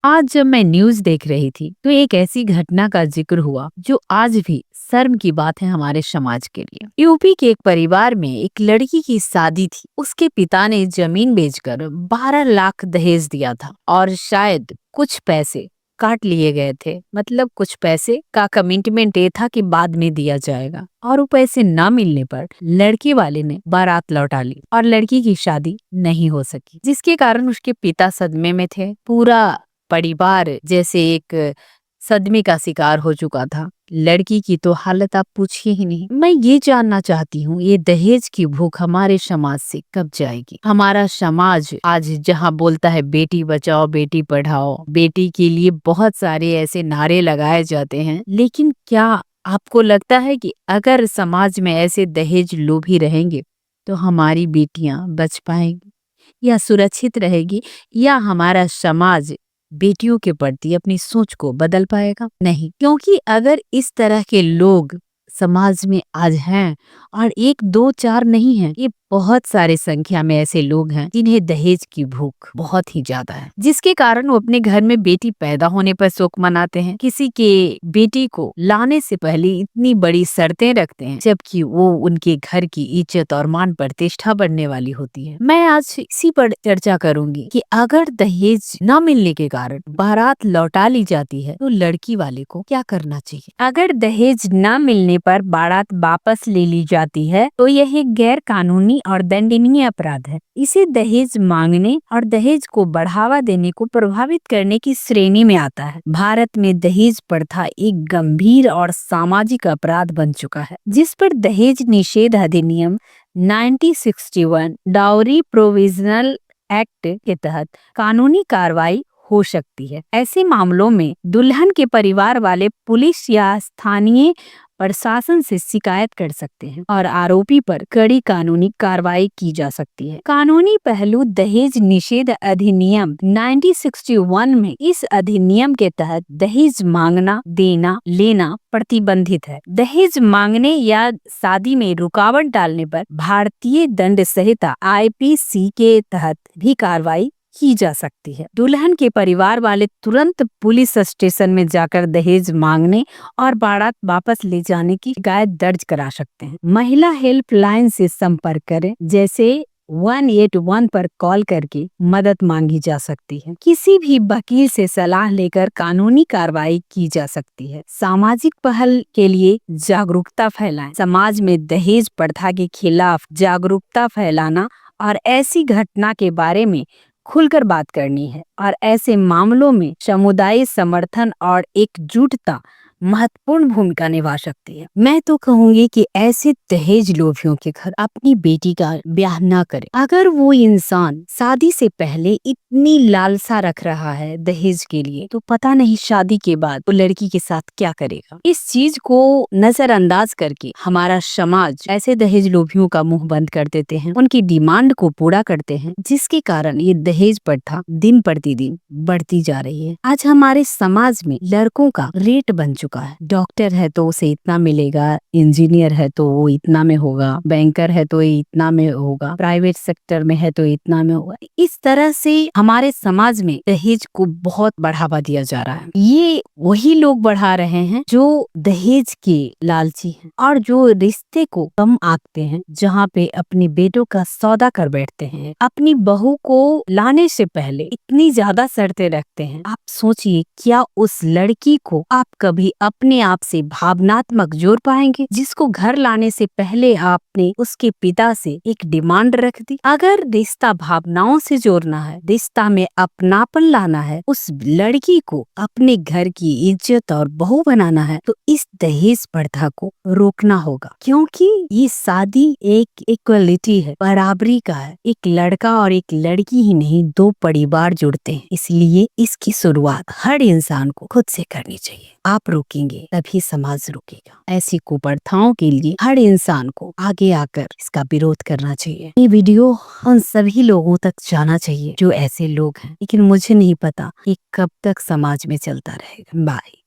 आज जब मैं न्यूज़ देख रही थी तो एक ऐसी घटना का जिक्र हुआ जो आज भी शर्म की बात है हमारे समाज के लिए। यूपी के एक परिवार में एक लड़की की शादी थी। उसके पिता ने जमीन बेचकर 12 लाख दहेज दिया था और शायद कुछ पैसे काट लिए गए थे। मतलब कुछ पैसे का कमिटमेंट ये था कि बाद में दिया जाएगा, और वो पैसे ना मिलने पर लड़के वाले ने बारात लौटा ली और लड़की की शादी नहीं हो सकी, जिसके कारण उसके पिता सदमे में थे। पूरा परिवार जैसे एक सदमे का शिकार हो चुका था। लड़की की तो हालत आप पूछिए ही नहीं। मैं ये जानना चाहती हूँ, ये दहेज की भूख हमारे समाज से कब जाएगी? हमारा समाज आज जहाँ बोलता है बेटी बचाओ बेटी पढ़ाओ, बेटी के लिए बहुत सारे ऐसे नारे लगाए जाते हैं, लेकिन क्या आपको लगता है कि अगर समाज में ऐसे दहेज लोभी रहेंगे तो हमारी बेटियां बच पाएंगी या सुरक्षित रहेगी, या हमारा समाज बेटियों के प्रति अपनी सोच को बदल पाएगा? नहीं, क्योंकि अगर इस तरह के लोग समाज में आज हैं, और एक दो चार नहीं है, ये बहुत सारे संख्या में ऐसे लोग हैं जिन्हें दहेज की भूख बहुत ही ज्यादा है, जिसके कारण वो अपने घर में बेटी पैदा होने पर शोक मनाते हैं। किसी के बेटी को लाने से पहले इतनी बड़ी शर्तें रखते हैं, जबकि वो उनके घर की इज्जत और मान प्रतिष्ठा बढ़ने वाली होती है। मैं आज इसी पर चर्चा करूंगी कि अगर दहेज न मिलने के कारण बारात लौटा ली जाती है तो लड़की वाले को क्या करना चाहिए? अगर दहेज न मिलने पर बारात वापस ले ली जाती है तो यह एक गैर कानूनी और दंडनीय अपराध है। इसे दहेज मांगने और दहेज को बढ़ावा देने को प्रभावित करने की श्रेणी में आता है। भारत में दहेज प्रथा एक गंभीर और सामाजिक अपराध बन चुका है, जिस पर दहेज निषेध अधिनियम 1961 डाउरी प्रोविजनल एक्ट के तहत कानूनी कार्रवाई हो सकती है। ऐसे मामलों में दुल्हन के परिवार वाले पुलिस या स्थानीय प्रशासन से शिकायत कर सकते हैं और आरोपी पर कड़ी कानूनी कार्रवाई की जा सकती है। कानूनी पहलू दहेज निषेध अधिनियम 1961 में इस अधिनियम के तहत दहेज मांगना, देना, लेना प्रतिबंधित है। दहेज मांगने या शादी में रुकावट डालने पर भारतीय दंड संहिता IPC के तहत भी कार्रवाई की जा सकती है। दुल्हन के परिवार वाले तुरंत पुलिस स्टेशन में जाकर दहेज मांगने और बारात वापस ले जाने की शिकायत दर्ज करा सकते हैं। महिला हेल्पलाइन से संपर्क करें, जैसे 181 पर कॉल करके मदद मांगी जा सकती है। किसी भी वकील से सलाह लेकर कानूनी कार्रवाई की जा सकती है। सामाजिक पहल के लिए जागरूकता फैलाएं। समाज में दहेज प्रथा के खिलाफ जागरूकता फैलाना और ऐसी घटना के बारे में खुलकर बात करनी है, और ऐसे मामलों में समुदाय समर्थन और एकजुटता महत्वपूर्ण भूमिका निभा सकती है। मैं तो कहूंगी कि ऐसे दहेज लोभियों के घर अपनी बेटी का ब्याह ना करें। अगर वो इंसान शादी से पहले इतनी लालसा रख रहा है दहेज के लिए, तो पता नहीं शादी के बाद वो लड़की के साथ क्या करेगा। इस चीज को नजरअंदाज करके हमारा समाज ऐसे दहेज लोभियों का मुंह बंद कर देते हैं, उनकी डिमांड को पूरा करते हैं, जिसके कारण ये दहेज प्रथा दिन प्रतिदिन बढ़ती जा रही है। आज हमारे समाज में लड़कों का रेट बन चुका है। डॉक्टर है तो उसे इतना मिलेगा, इंजीनियर है तो वो इतना में होगा, बैंकर है तो ये इतना में होगा, प्राइवेट सेक्टर में है तो इतना में होगा। इस तरह से हमारे समाज में दहेज को बहुत बढ़ावा दिया जा रहा है। ये वही लोग बढ़ा रहे हैं जो दहेज के लालची हैं और जो रिश्ते को कम आंकते हैं, जहाँ पे अपने बेटों का सौदा कर बैठते हैं, अपनी बहू को लाने से पहले इतनी ज्यादा शर्तें रखते हैं। आप सोचिए, क्या उस लड़की को आप कभी अपने आप से भावनात्मक जोड़ पाएंगे, जिसको घर लाने से पहले आपने उसके पिता से एक डिमांड रख दी? अगर रिश्ता भावनाओं से जोड़ना है, रिश्ता में अपनापन लाना है, उस लड़की को अपने घर की इज्जत और बहू बनाना है, तो इस दहेज प्रथा को रोकना होगा। क्योंकि ये शादी एक इक्वलिटी है, बराबरी का है। एक लड़का और एक लड़की ही नहीं, दो परिवार जुड़ते हैं। इसलिए इसकी शुरुआत हर इंसान को खुद से करनी चाहिए। आप रोकेंगे तभी समाज रुकेगा। ऐसी कुप्रथाओं के लिए हर इंसान को आगे आकर इसका विरोध करना चाहिए। ये वीडियो उन सभी लोगों तक जाना चाहिए जो ऐसे लोग हैं, लेकिन मुझे नहीं पता ये कब तक समाज में चलता रहेगा। बाय।